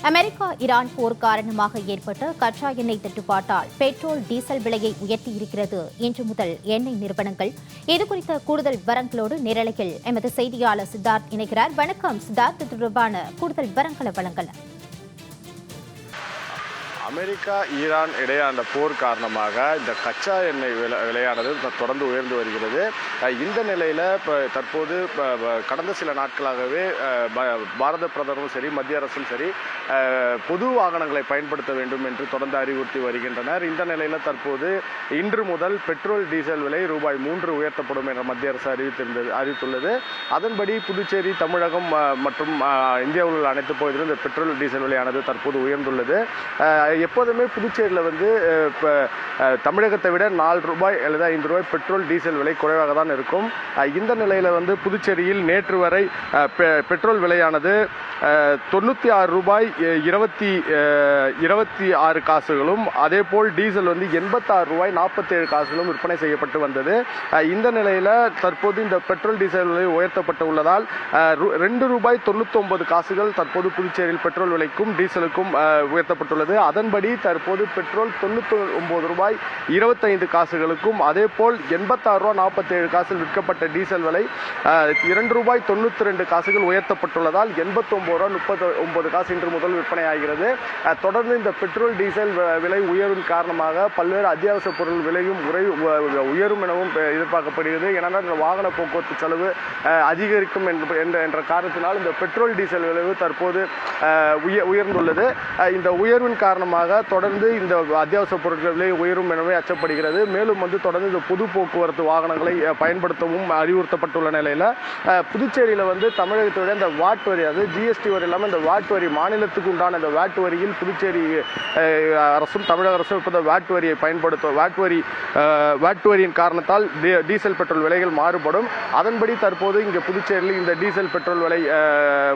America Iran போர் காரணமாக ஏற்பட்ட கச்சா எண்ணெய் தட்டுப்பாட்டால் பெட்ரோல் டீசல் விலையை உயர்த்தியிருக்கிறது. இன்று முதல் எண்ணெய் நிறுவனங்கள் இதுகுறித்த கூடுதல் விவரங்களோடு நேரலையில் எமது செய்தியாளர் சித்தார்த் இணைகிறார். வணக்கம் சித்தார்த், இது தொடர்பான கூடுதல் விவரங்களை வழங்கலாம். அமெரிக்கா ஈரான் இடையான போர் காரணமாக இந்த கச்சா எண்ணெய் விலையானது தொடர்ந்து உயர்ந்து வருகிறது. இந்த நிலையில் தற்போது கடந்த சில நாட்களாகவே பாரத பிரதமரும் சரி மத்திய அரசும் சரி பொது வாகனங்களை பயன்படுத்த வேண்டும் என்று தொடர்ந்து அறிவுறுத்தி வருகின்றனர். இந்த நிலையில் தற்போது இன்று முதல் பெட்ரோல் டீசல் விலை ரூபாய் 3 உயர்த்தப்படும் என்ற மத்திய அரசு அறிவித்துள்ளது. அதன்படி புதுச்சேரி, தமிழகம் மற்றும் இந்தியாவில் உள்ள அனைத்து பகுதிகளிலும் இந்த பெட்ரோல் டீசல் விலையானது தற்போது உயர்ந்துள்ளது. எப்போதுமே புதுச்சேரியில் தமிழகத்தை விட 4 ரூபாய் அல்லது 5 ரூபாய் பெட்ரோல் டீசல் விலை குறைவாக தான் இருக்கும். இந்த நிலையில் புதுச்சேரியில் நேற்று வரை பெட்ரோல் விலையானது 96 ரூபாய் 26 காசுகளும், அதேபோல் டீசல் 86 ரூபாய் 47 காசுகளும் விற்பனை செய்யப்பட்டு வந்தது. இந்த நிலையில் தற்போது இந்த பெட்ரோல் டீசல் விலை உயர்த்தப்பட்டு உள்ளதால் 2 ரூபாய் 99 காசுகள் தற்போது புதுச்சேரியில் பெட்ரோல் விலைக்கும் டீசலுக்கும் உயர்த்தப்பட்டுள்ளது. அதன்படி தற்போது பெட்ரோல் 99 ரூபாய் 25 காசுகளுக்கும், அதேபோல் 86 ரூபாய் 47 காசில் விற்கப்பட்ட டீசல் விலை 2 ரூபாய் 92 காசுகள் உயர்த்தப்பட்டுள்ளதால் 89 ரூபாய் 39 காசு இன்று முதல் விற்பனையாகிறது. தொடர்ந்து இந்த பெட்ரோல் டீசல் விலை உயர்வின் காரணமாக பல்வேறு அத்தியாவசிய பொருள் விலையும் உயரும் எனவும் எதிர்பார்க்கப்படுகிறது. ஏனென்றால் இந்த வாகன போக்குவரத்து செலவு அதிகரிக்கும் என்ற காரணத்தினால் இந்த பெட்ரோல் டீசல் விலை தற்போது உயர்ந்துள்ளது. இந்த உயர்வின் காரணமாக தொடர்ந்து இந்த அத்தியாவசிய பொருட்கள் விலை உயரும் எனவே அச்சப்படுகிறது. மேலும் தொடர்ந்து இந்த பொது போக்குவரத்து வாகனங்களை பயன்படுத்தவும் அறிவுறுத்தப்பட்டுள்ள நிலையில் புதுச்சேரியில் தமிழகத்தை விட இந்த வாட் வரி, அதாவது ஜிஎஸ்டி வரி இல்லாமல் இந்த வாட் வரி, மாநிலத்துக்கு உண்டான இந்த வாட் வரியில் புதுச்சேரி அரசும் தமிழக அரசும் இப்போ வாட் வரியை பயன்படுத்தும். வாட் வரியின் காரணத்தால் டீசல் பெட்ரோல் விலைகள் மாறுபடும். அதன்படி தற்போது இங்கே புதுச்சேரியில் இந்த டீசல் பெட்ரோல் விலை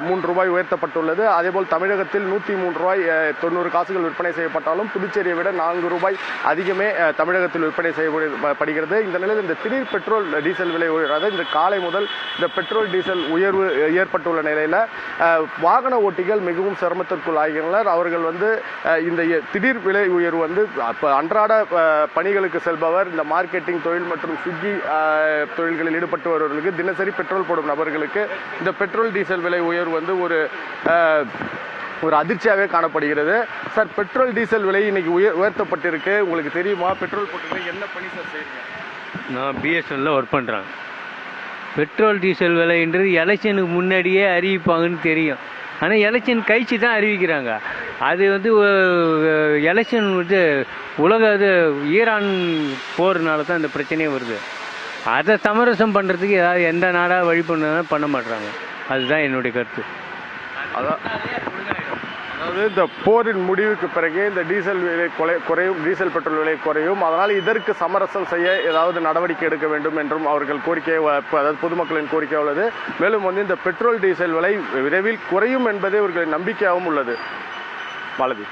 3 ரூபாய் உயர்த்தப்பட்டுள்ளது. அதேபோல் தமிழகத்தில் 103 ரூபாய் 90 காசுகள் விற்பனை செய்யப்பட்டாலும் புதுச்சேரியை விட 4 ரூபாய் அதிகமே தமிழகத்தில் விற்பனை செய்யப்படுகிறது. இந்த நிலையில் இந்த திடீர் பெட்ரோல் டீசல் விலை உயர்வு, இந்த காலை முதல் இந்த பெட்ரோல் டீசல் உயர்வு ஏற்பட்டுள்ள நிலையில் வாகன ஓட்டிகள் மிகவும் சிரமத்திற்குள்ளாகின்றனர். அவர்கள் இந்த திடீர் விலை உயர்வு அன்றாட பணிகளுக்கு செல்பவர், இந்த மார்க்கெட்டிங் தொழில் மற்றும் ஸ்விக்கி தொழில்களில் ஈடுபட்டு வருவர்களுக்கு, தினசரி பெட்ரோல் போடும் நபர்களுக்கு இந்த பெட்ரோல் டீசல் விலை உயர்வு ஒரு அதிர்ச்சியாகவே காணப்படுகிறது. சார், பெட்ரோல் டீசல் விலை இன்னைக்கு உயர்த்தப்பட்டிருக்கு, உங்களுக்கு தெரியுமா? பெட்ரோல் போட்டு என்ன பண்ணி சார் செய்யுங்க? நான் பிஎஸ்என்எல்ல ஒர்க் பண்ணுறேன். பெட்ரோல் டீசல் விலைன்றது எலெக்ஷனுக்கு முன்னாடியே அறிவிப்பாங்கன்னு தெரியும். ஆனால் எலெக்ஷன் கழிச்சு தான் அறிவிக்கிறாங்க. அது எலெக்ஷன் உலக ஈரான் போகிறதுனால தான் இந்த பிரச்சனையே வருது. அதை சமரசம் பண்ணுறதுக்கு ஏதாவது எந்த நாடாக வழி பண்ண மாட்டுறாங்க. அதுதான் என்னுடைய கருத்து. அதாவது இந்த போரின் முடிவுக்கு பிறகு இந்த டீசல் விலை குறையும், டீசல் பெட்ரோல் விலை குறையும். அதனால் இதற்கு சமரசம் செய்ய ஏதாவது நடவடிக்கை எடுக்க வேண்டும் என்றும் அவர்கள் கோரிக்கை, அதாவது பொதுமக்களின் கோரிக்கை உள்ளது. மேலும் இந்த பெட்ரோல் டீசல் விலை விரைவில் குறையும் என்பதே அவர்களின் நம்பிக்கையாகவும் உள்ளது. மாலதி,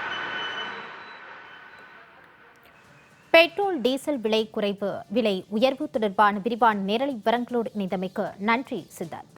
பெட்ரோல் டீசல் விலை உயர்வு தொடர்பான விரிவான நேரலை விவரங்களோடு இணைந்தமைக்கு நன்றி சித்தார்த்.